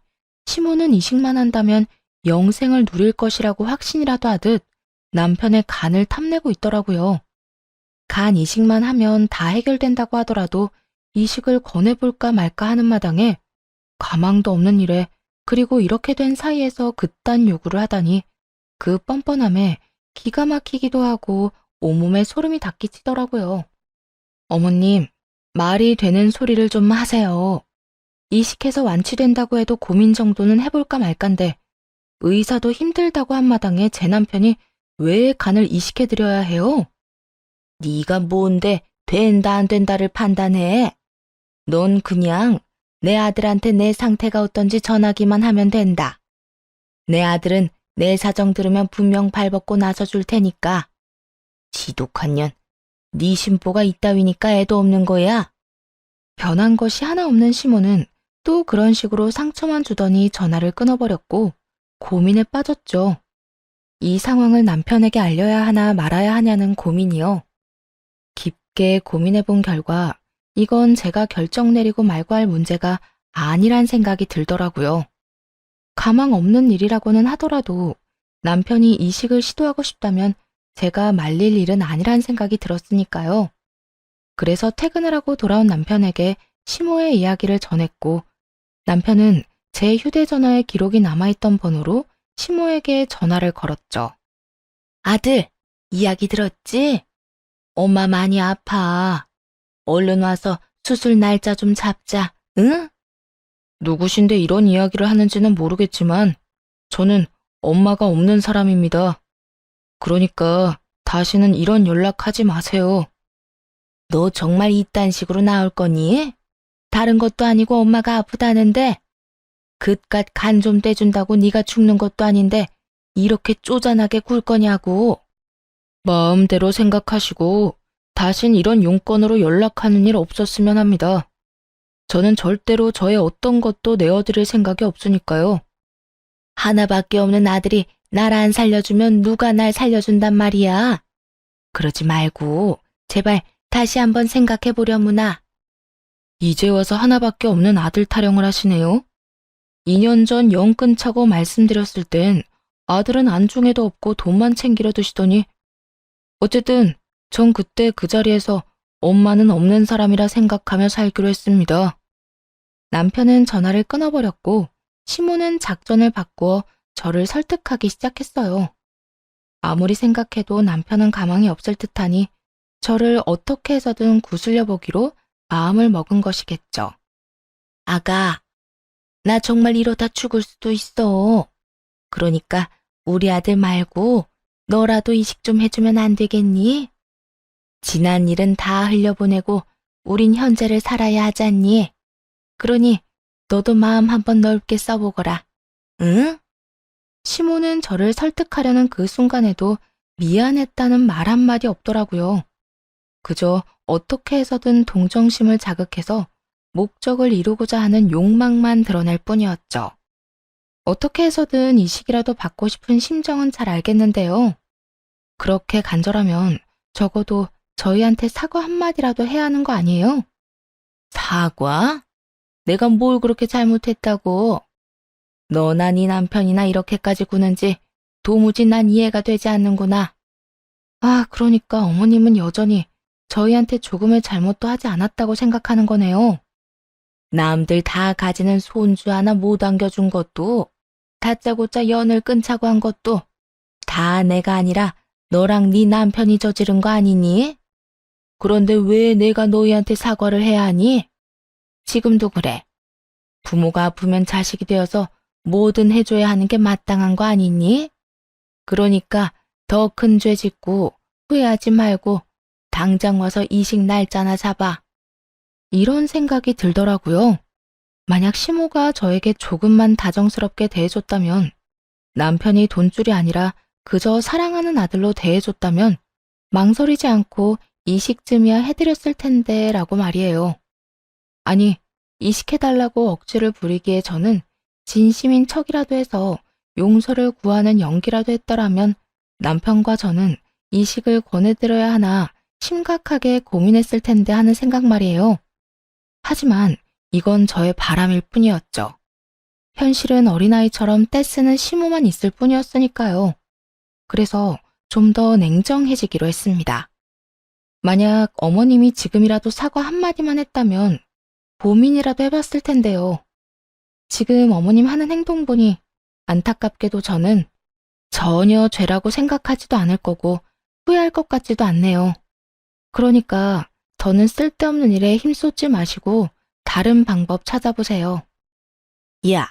시모는 이식만 한다면 영생을 누릴 것이라고 확신이라도 하듯 남편의 간을 탐내고 있더라고요. 간 이식만 하면 다 해결된다고 하더라도 이식을 권해볼까 말까 하는 마당에 가망도 없는 일에 그리고 이렇게 된 사이에서 그딴 요구를 하다니 그 뻔뻔함에 기가 막히기도 하고 온몸에 소름이 닿기치더라고요. 어머님, 말이 되는 소리를 좀 하세요. 이식해서 완치된다고 해도 고민 정도는 해볼까 말까인데 의사도 힘들다고 한 마당에 제 남편이 왜 간을 이식해드려야 해요? 네가 뭔데 된다 안 된다를 판단해. 넌 그냥 내 아들한테 내 상태가 어떤지 전하기만 하면 된다. 내 아들은 내 사정 들으면 분명 발벗고 나서줄 테니까. 지독한 년, 네 심보가 이따위니까 애도 없는 거야. 변한 것이 하나 없는 시모는 또 그런 식으로 상처만 주더니 전화를 끊어버렸고 고민에 빠졌죠. 이 상황을 남편에게 알려야 하나 말아야 하냐는 고민이요. 깊게 고민해 본 결과 이건 제가 결정 내리고 말고 할 문제가 아니란 생각이 들더라고요. 가망 없는 일이라고는 하더라도 남편이 이식을 시도하고 싶다면 제가 말릴 일은 아니란 생각이 들었으니까요. 그래서 퇴근을 하고 돌아온 남편에게 시모의 이야기를 전했고 남편은 제 휴대전화에 기록이 남아있던 번호로 시모에게 전화를 걸었죠. 아들, 이야기 들었지? 엄마 많이 아파. 얼른 와서 수술 날짜 좀 잡자, 응? 누구신데 이런 이야기를 하는지는 모르겠지만 저는 엄마가 없는 사람입니다. 그러니까 다시는 이런 연락하지 마세요. 너 정말 이딴 식으로 나올 거니? 다른 것도 아니고 엄마가 아프다는데 그깟 간 좀 떼준다고 네가 죽는 것도 아닌데 이렇게 쪼잔하게 굴 거냐고. 마음대로 생각하시고 다신 이런 용건으로 연락하는 일 없었으면 합니다. 저는 절대로 저의 어떤 것도 내어드릴 생각이 없으니까요. 하나밖에 없는 아들이 날 안 살려주면 누가 날 살려준단 말이야. 그러지 말고 제발 다시 한번 생각해 보려무나. 이제 와서 하나밖에 없는 아들 타령을 하시네요. 2년 전 영 끊자고 말씀드렸을 땐 아들은 안중에도 없고 돈만 챙기려 드시더니 어쨌든 전 그때 그 자리에서 엄마는 없는 사람이라 생각하며 살기로 했습니다. 남편은 전화를 끊어버렸고 시모는 작전을 바꾸어 저를 설득하기 시작했어요. 아무리 생각해도 남편은 가망이 없을 듯하니 저를 어떻게 해서든 구슬려 보기로 마음을 먹은 것이겠죠. 아가, 나 정말 이러다 죽을 수도 있어. 그러니까 우리 아들 말고 너라도 이식 좀 해주면 안 되겠니? 지난 일은 다 흘려보내고 우린 현재를 살아야 하잖니. 그러니 너도 마음 한번 넓게 써보거라. 응? 시모는 저를 설득하려는 그 순간에도 미안했다는 말 한마디 없더라고요. 그저 어떻게 해서든 동정심을 자극해서 목적을 이루고자 하는 욕망만 드러낼 뿐이었죠. 어떻게 해서든 이식이라도 받고 싶은 심정은 잘 알겠는데요. 그렇게 간절하면 적어도 저희한테 사과 한마디라도 해야 하는 거 아니에요? 사과? 내가 뭘 그렇게 잘못했다고? 너나 네 남편이나 이렇게까지 구는지 도무지 난 이해가 되지 않는구나. 아, 그러니까 어머님은 여전히 저희한테 조금의 잘못도 하지 않았다고 생각하는 거네요. 남들 다 가지는 손주 하나 못 안겨준 것도, 다짜고짜 연을 끊자고 한 것도 다 내가 아니라 너랑 네 남편이 저지른 거 아니니? 그런데 왜 내가 너희한테 사과를 해야 하니? 지금도 그래. 부모가 아프면 자식이 되어서 뭐든 해줘야 하는 게 마땅한 거 아니니? 그러니까 더 큰 죄 짓고 후회하지 말고 당장 와서 이식 날짜나 잡아. 이런 생각이 들더라고요. 만약 시모가 저에게 조금만 다정스럽게 대해줬다면, 남편이 돈줄이 아니라 그저 사랑하는 아들로 대해줬다면 망설이지 않고 이식쯤이야 해드렸을 텐데 라고 말이에요. 아니, 이식해달라고 억지를 부리기에 저는 진심인 척이라도 해서 용서를 구하는 연기라도 했더라면 남편과 저는 이식을 권해드려야 하나 심각하게 고민했을 텐데 하는 생각 말이에요. 하지만 이건 저의 바람일 뿐이었죠. 현실은 어린아이처럼 떼쓰는 시모만 있을 뿐이었으니까요. 그래서 좀 더 냉정해지기로 했습니다. 만약 어머님이 지금이라도 사과 한마디만 했다면 고민이라도 해봤을 텐데요. 지금 어머님 하는 행동 보니 안타깝게도 저는 전혀 죄라고 생각하지도 않을 거고 후회할 것 같지도 않네요. 그러니까 더는 쓸데없는 일에 힘쏟지 마시고 다른 방법 찾아보세요. 야,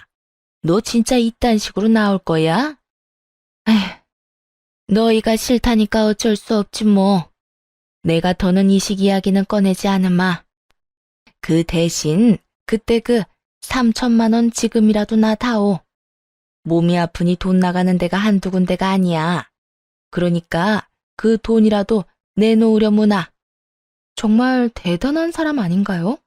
너 진짜 이딴 식으로 나올 거야? 에휴, 너희가 싫다니까 어쩔 수 없지 뭐. 내가 더는 이식 이야기는 꺼내지 않으마. 그 대신 그때 그 3천만 원 지금이라도 나 다오. 몸이 아프니 돈 나가는 데가 한두 군데가 아니야. 그러니까 그 돈이라도 내놓으려무나. 정말 대단한 사람 아닌가요?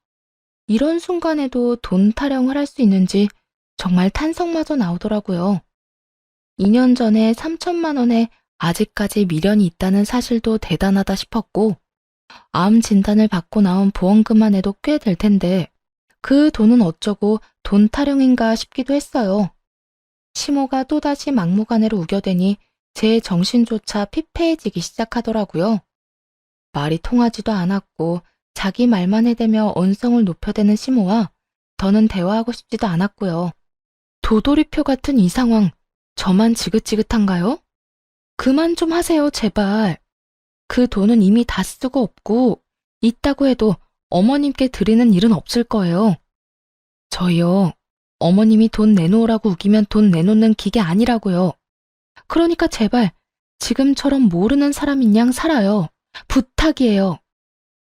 이런 순간에도 돈 타령을 할 수 있는지 정말 탄성마저 나오더라고요. 2년 전에 3천만 원에 아직까지 미련이 있다는 사실도 대단하다 싶었고, 암 진단을 받고 나온 보험금만 해도 꽤 될 텐데 그 돈은 어쩌고 돈 타령인가 싶기도 했어요. 시모가 또다시 막무가내로 우겨대니 제 정신조차 피폐해지기 시작하더라고요. 말이 통하지도 않았고 자기 말만 해대며 언성을 높여대는 시모와 더는 대화하고 싶지도 않았고요. 도돌이표 같은 이 상황, 저만 지긋지긋한가요? 그만 좀 하세요, 제발. 그 돈은 이미 다 쓰고 없고 있다고 해도 어머님께 드리는 일은 없을 거예요. 저희요, 어머님이 돈 내놓으라고 우기면 돈 내놓는 기계 아니라고요. 그러니까 제발 지금처럼 모르는 사람인 양 살아요. 부탁이에요.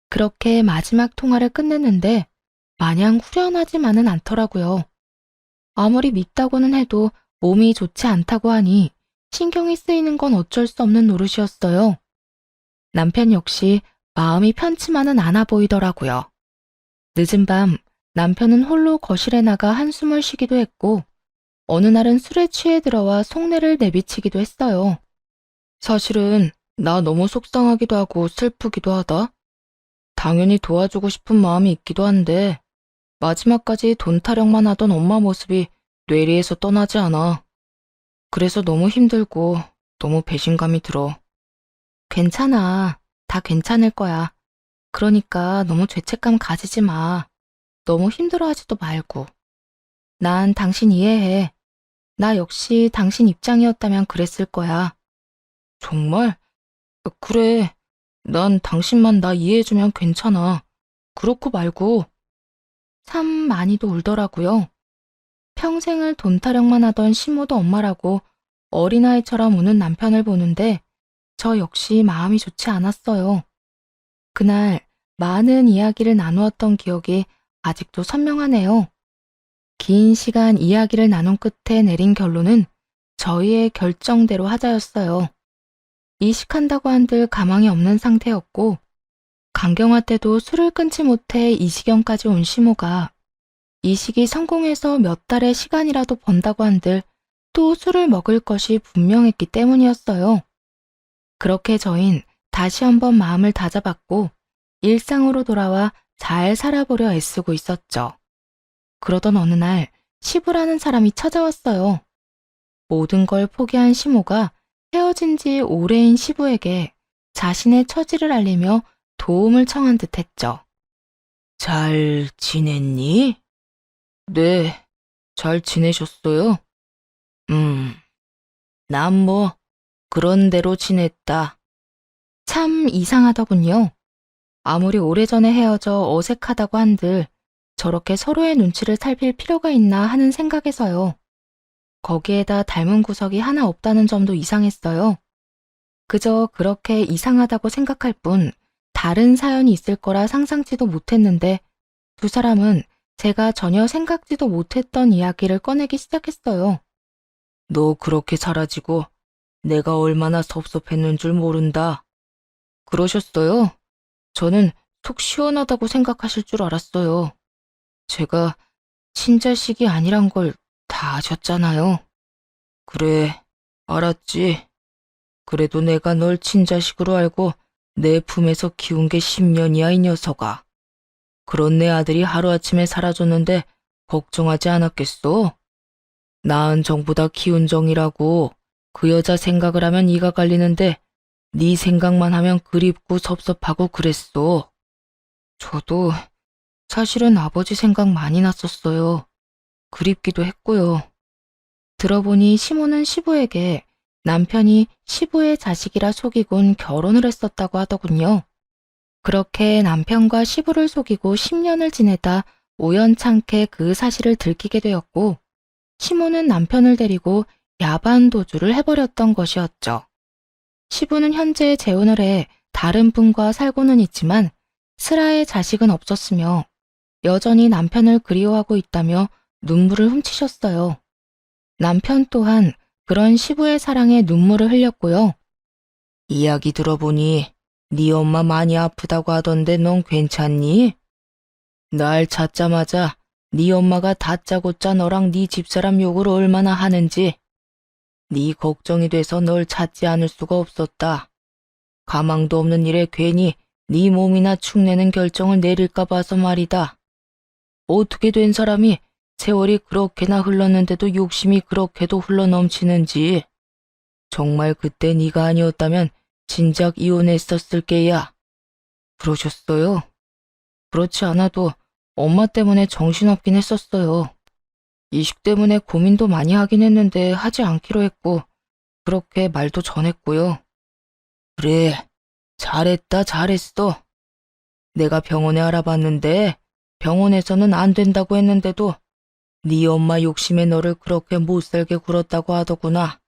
그렇게 마지막 통화를 끝냈는데 마냥 후련하지만은 않더라고요. 아무리 밉다고는 해도 몸이 좋지 않다고 하니 신경이 쓰이는 건 어쩔 수 없는 노릇이었어요. 남편 역시 마음이 편치만은 않아 보이더라고요. 늦은 밤 남편은 홀로 거실에 나가 한숨을 쉬기도 했고 어느 날은 술에 취해 들어와 속내를 내비치기도 했어요. 사실은 나 너무 속상하기도 하고 슬프기도 하다. 당연히 도와주고 싶은 마음이 있기도 한데 마지막까지 돈 타령만 하던 엄마 모습이 뇌리에서 떠나지 않아. 그래서 너무 힘들고 너무 배신감이 들어. 괜찮아. 다 괜찮을 거야. 그러니까 너무 죄책감 가지지 마. 너무 힘들어하지도 말고. 난 당신 이해해. 나 역시 당신 입장이었다면 그랬을 거야. 정말? 그래. 난 당신만 나 이해해주면 괜찮아. 그렇고 말고. 참 많이도 울더라고요. 평생을 돈 타령만 하던 시모도 엄마라고 어린아이처럼 우는 남편을 보는데 저 역시 마음이 좋지 않았어요. 그날 많은 이야기를 나누었던 기억이 아직도 선명하네요. 긴 시간 이야기를 나눈 끝에 내린 결론은 저희의 결정대로 하자였어요. 이식한다고 한들 가망이 없는 상태였고 강경화 때도 술을 끊지 못해 이 지경까지 온 시모가 이식이 성공해서 몇 달의 시간이라도 번다고 한들 또 술을 먹을 것이 분명했기 때문이었어요. 그렇게 저흰 다시 한번 마음을 다잡았고 일상으로 돌아와 잘 살아보려 애쓰고 있었죠. 그러던 어느 날 시부라는 사람이 찾아왔어요. 모든 걸 포기한 시모가 헤어진 지 오래인 시부에게 자신의 처지를 알리며 도움을 청한 듯 했죠. 잘 지냈니? 네, 잘 지내셨어요? 난 뭐 그런 대로 지냈다. 참 이상하더군요. 아무리 오래전에 헤어져 어색하다고 한들 저렇게 서로의 눈치를 살필 필요가 있나 하는 생각에서요. 거기에다 닮은 구석이 하나 없다는 점도 이상했어요. 그저 그렇게 이상하다고 생각할 뿐 다른 사연이 있을 거라 상상치도 못했는데 두 사람은 제가 전혀 생각지도 못했던 이야기를 꺼내기 시작했어요. 너 그렇게 사라지고 내가 얼마나 섭섭했는 줄 모른다. 그러셨어요? 저는 속 시원하다고 생각하실 줄 알았어요. 제가 친자식이 아니란 걸 다 아셨잖아요. 그래, 알았지. 그래도 내가 널 친자식으로 알고 내 품에서 키운 게 10년이야, 이 녀석아. 그런 내 아들이 하루아침에 사라졌는데 걱정하지 않았겠어? 낳은 정보다 키운 정이라고. 그 여자 생각을 하면 이가 갈리는데 네 생각만 하면 그립고 섭섭하고 그랬어. 저도 사실은 아버지 생각 많이 났었어요. 그립기도 했고요. 들어보니 시모는 시부에게 남편이 시부의 자식이라 속이곤 결혼을 했었다고 하더군요. 그렇게 남편과 시부를 속이고 10년을 지내다 우연찮게 그 사실을 들키게 되었고, 시모는 남편을 데리고 야반 도주를 해버렸던 것이었죠. 시부는 현재 재혼을 해 다른 분과 살고는 있지만 슬아의 자식은 없었으며 여전히 남편을 그리워하고 있다며 눈물을 훔치셨어요. 남편 또한 그런 시부의 사랑에 눈물을 흘렸고요. 이야기 들어보니 네 엄마 많이 아프다고 하던데 넌 괜찮니? 날 찾자마자 네 엄마가 다짜고짜 너랑 네 집사람 욕을 얼마나 하는지 네 걱정이 돼서 널 찾지 않을 수가 없었다. 가망도 없는 일에 괜히 네 몸이나 축내는 결정을 내릴까 봐서 말이다. 어떻게 된 사람이 세월이 그렇게나 흘렀는데도 욕심이 그렇게도 흘러넘치는지. 정말 그때 네가 아니었다면 진작 이혼했었을 게야. 그러셨어요? 그렇지 않아도 엄마 때문에 정신없긴 했었어요. 이식 때문에 고민도 많이 하긴 했는데 하지 않기로 했고 그렇게 말도 전했고요. 그래, 잘했다, 잘했어. 내가 병원에 알아봤는데 병원에서는 안 된다고 했는데도 네 엄마 욕심에 너를 그렇게 못살게 굴었다고 하더구나.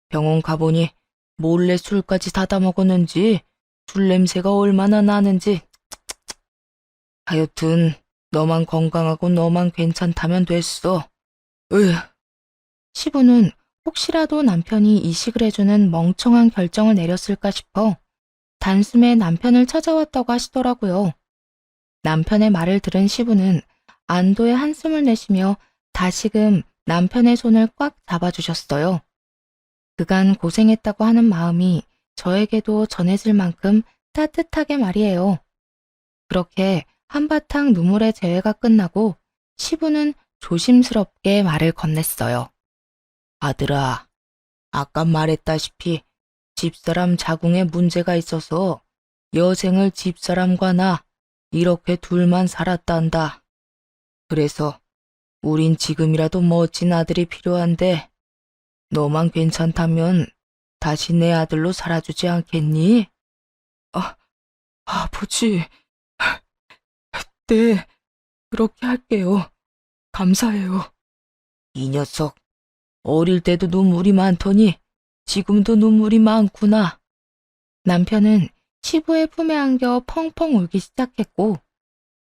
병원 가보니 몰래 술까지 사다 먹었는지 술 냄새가 얼마나 나는지. 하여튼 너만 건강하고 너만 괜찮다면 됐어. 으. 시부는 혹시라도 남편이 이식을 해주는 멍청한 결정을 내렸을까 싶어 단숨에 남편을 찾아왔다고 하시더라고요. 남편의 말을 들은 시부는 안도의 한숨을 내쉬며 다시금 남편의 손을 꽉 잡아주셨어요. 그간 고생했다고 하는 마음이 저에게도 전해질 만큼 따뜻하게 말이에요. 그렇게 한바탕 눈물의 재회가 끝나고 시부는 조심스럽게 말을 건넸어요. 아들아, 아까 말했다시피 집사람 자궁에 문제가 있어서 여생을 집사람과 나 이렇게 둘만 살았단다. 그래서 우린 지금이라도 멋진 아들이 필요한데 너만 괜찮다면 다시 내 아들로 살아주지 않겠니? 아버지, 네, 그렇게 할게요. 감사해요. 이 녀석, 어릴 때도 눈물이 많더니 지금도 눈물이 많구나. 남편은 시부의 품에 안겨 펑펑 울기 시작했고,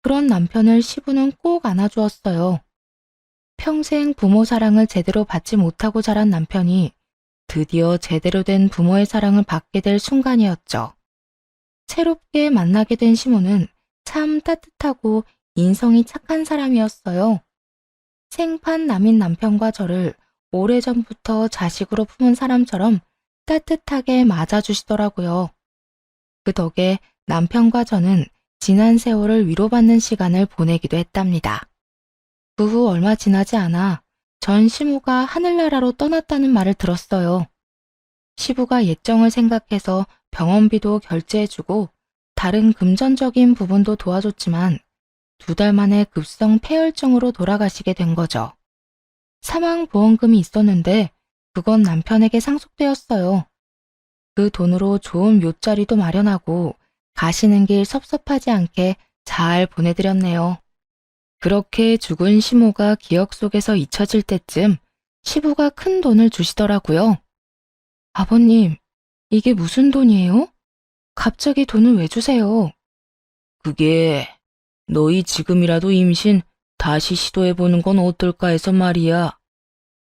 그런 남편을 시부는 꼭 안아주었어요. 평생 부모 사랑을 제대로 받지 못하고 자란 남편이 드디어 제대로 된 부모의 사랑을 받게 될 순간이었죠. 새롭게 만나게 된 시모는 참 따뜻하고 인성이 착한 사람이었어요. 생판남인 남편과 저를 오래전부터 자식으로 품은 사람처럼 따뜻하게 맞아주시더라고요. 그 덕에 남편과 저는 지난 세월을 위로받는 시간을 보내기도 했답니다. 그 후 얼마 지나지 않아 전 시모가 하늘나라로 떠났다는 말을 들었어요. 시부가 예정을 생각해서 병원비도 결제해주고 다른 금전적인 부분도 도와줬지만 2달 만에 급성 폐혈증으로 돌아가시게 된 거죠. 사망보험금이 있었는데 그건 남편에게 상속되었어요. 그 돈으로 좋은 묘자리도 마련하고 가시는 길 섭섭하지 않게 잘 보내드렸네요. 그렇게 죽은 시모가 기억 속에서 잊혀질 때쯤 시부가 큰 돈을 주시더라고요. 아버님, 이게 무슨 돈이에요? 갑자기 돈을 왜 주세요? 그게 너희 지금이라도 임신 다시 시도해보는 건 어떨까 해서 말이야.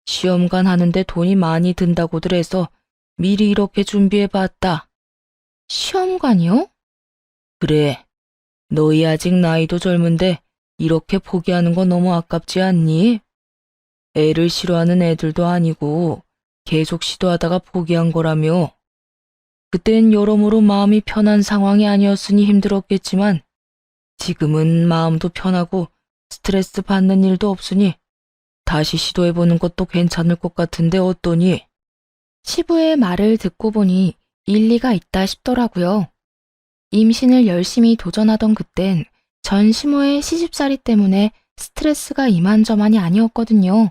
시험관 하는데 돈이 많이 든다고들 해서 미리 이렇게 준비해봤다. 시험관이요? 그래. 너희 아직 나이도 젊은데 이렇게 포기하는 거 너무 아깝지 않니? 애를 싫어하는 애들도 아니고 계속 시도하다가 포기한 거라며. 그땐 여러모로 마음이 편한 상황이 아니었으니 힘들었겠지만 지금은 마음도 편하고 스트레스 받는 일도 없으니 다시 시도해보는 것도 괜찮을 것 같은데 어떠니? 시부의 말을 듣고 보니 일리가 있다 싶더라고요. 임신을 열심히 도전하던 그땐 전 시모의 시집살이 때문에 스트레스가 이만저만이 아니었거든요.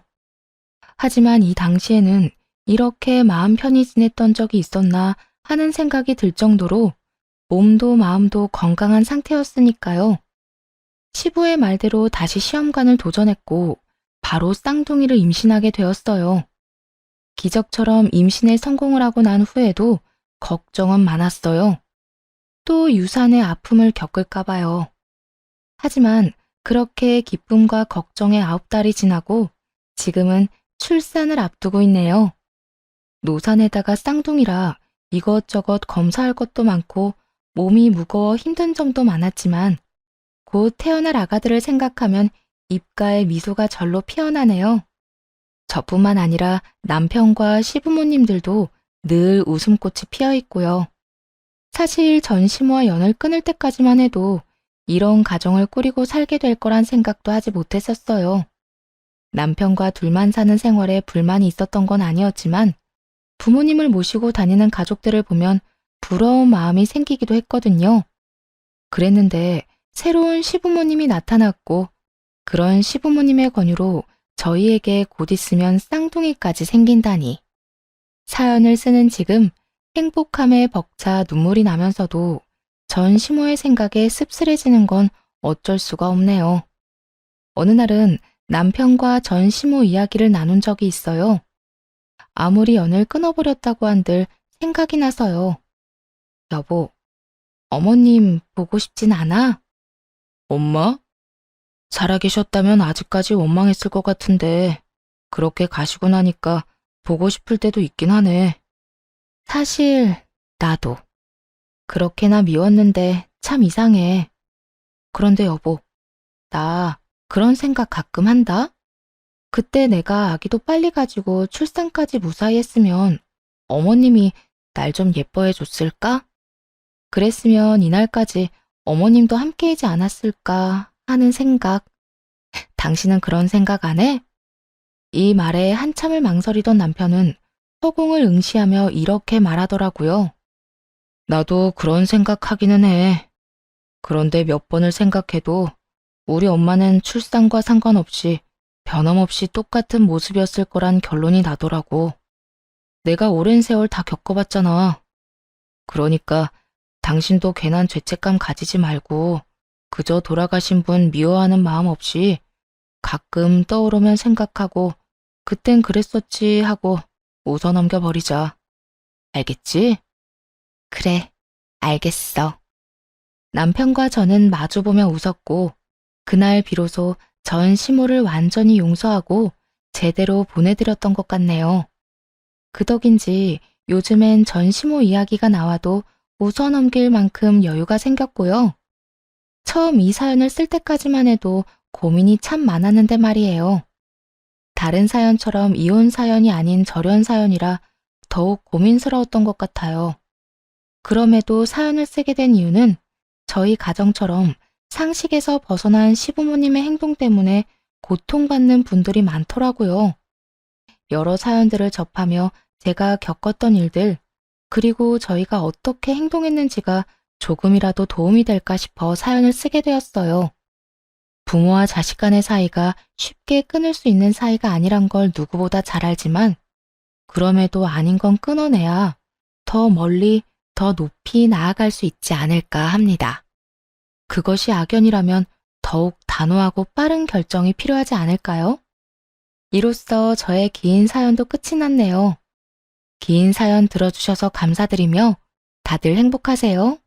하지만 이 당시에는 이렇게 마음 편히 지냈던 적이 있었나 하는 생각이 들 정도로 몸도 마음도 건강한 상태였으니까요. 시부의 말대로 다시 시험관을 도전했고 바로 쌍둥이를 임신하게 되었어요. 기적처럼 임신에 성공을 하고 난 후에도 걱정은 많았어요. 또 유산의 아픔을 겪을까 봐요. 하지만 그렇게 기쁨과 걱정의 9달이 지나고 지금은 출산을 앞두고 있네요. 노산에다가 쌍둥이라 이것저것 검사할 것도 많고 몸이 무거워 힘든 점도 많았지만 곧 태어날 아가들을 생각하면 입가에 미소가 절로 피어나네요. 저뿐만 아니라 남편과 시부모님들도 늘 웃음꽃이 피어 있고요. 사실 전 시모와 연을 끊을 때까지만 해도 이런 가정을 꾸리고 살게 될 거란 생각도 하지 못했었어요. 남편과 둘만 사는 생활에 불만이 있었던 건 아니었지만 부모님을 모시고 다니는 가족들을 보면 부러운 마음이 생기기도 했거든요. 그랬는데 새로운 시부모님이 나타났고 그런 시부모님의 권유로 저희에게 곧 있으면 쌍둥이까지 생긴다니. 사연을 쓰는 지금 행복함에 벅차 눈물이 나면서도 전 시모의 생각에 씁쓸해지는 건 어쩔 수가 없네요. 어느 날은 남편과 전 시모 이야기를 나눈 적이 있어요. 아무리 연을 끊어버렸다고 한들 생각이 나서요. 여보, 어머님 보고 싶진 않아? 엄마? 살아계셨다면 아직까지 원망했을 것 같은데 그렇게 가시고 나니까 보고 싶을 때도 있긴 하네. 사실 나도 그렇게나 미웠는데 참 이상해. 그런데 여보, 나 그런 생각 가끔 한다? 그때 내가 아기도 빨리 가지고 출산까지 무사히 했으면 어머님이 날 좀 예뻐해 줬을까? 그랬으면 이날까지 어머님도 함께이지 않았을까 하는 생각. 당신은 그런 생각 안 해? 이 말에 한참을 망설이던 남편은 허공을 응시하며 이렇게 말하더라고요. 나도 그런 생각하기는 해. 그런데 몇 번을 생각해도 우리 엄마는 출산과 상관없이 변함없이 똑같은 모습이었을 거란 결론이 나더라고. 내가 오랜 세월 다 겪어봤잖아. 그러니까 당신도 괜한 죄책감 가지지 말고 그저 돌아가신 분 미워하는 마음 없이 가끔 떠오르면 생각하고 그땐 그랬었지 하고 웃어 넘겨버리자. 알겠지? 그래, 알겠어. 남편과 저는 마주보며 웃었고 그날 비로소 전 시모를 완전히 용서하고 제대로 보내드렸던 것 같네요. 그 덕인지 요즘엔 전 시모 이야기가 나와도 웃어 넘길 만큼 여유가 생겼고요. 처음 이 사연을 쓸 때까지만 해도 고민이 참 많았는데 말이에요. 다른 사연처럼 이혼 사연이 아닌 절연 사연이라 더욱 고민스러웠던 것 같아요. 그럼에도 사연을 쓰게 된 이유는 저희 가정처럼 상식에서 벗어난 시부모님의 행동 때문에 고통받는 분들이 많더라고요. 여러 사연들을 접하며 제가 겪었던 일들, 그리고 저희가 어떻게 행동했는지가 조금이라도 도움이 될까 싶어 사연을 쓰게 되었어요. 부모와 자식 간의 사이가 쉽게 끊을 수 있는 사이가 아니란 걸 누구보다 잘 알지만, 그럼에도 아닌 건 끊어내야 더 멀리 더 높이 나아갈 수 있지 않을까 합니다. 그것이 악연이라면 더욱 단호하고 빠른 결정이 필요하지 않을까요? 이로써 저의 긴 사연도 끝이 났네요. 긴 사연 들어주셔서 감사드리며 다들 행복하세요.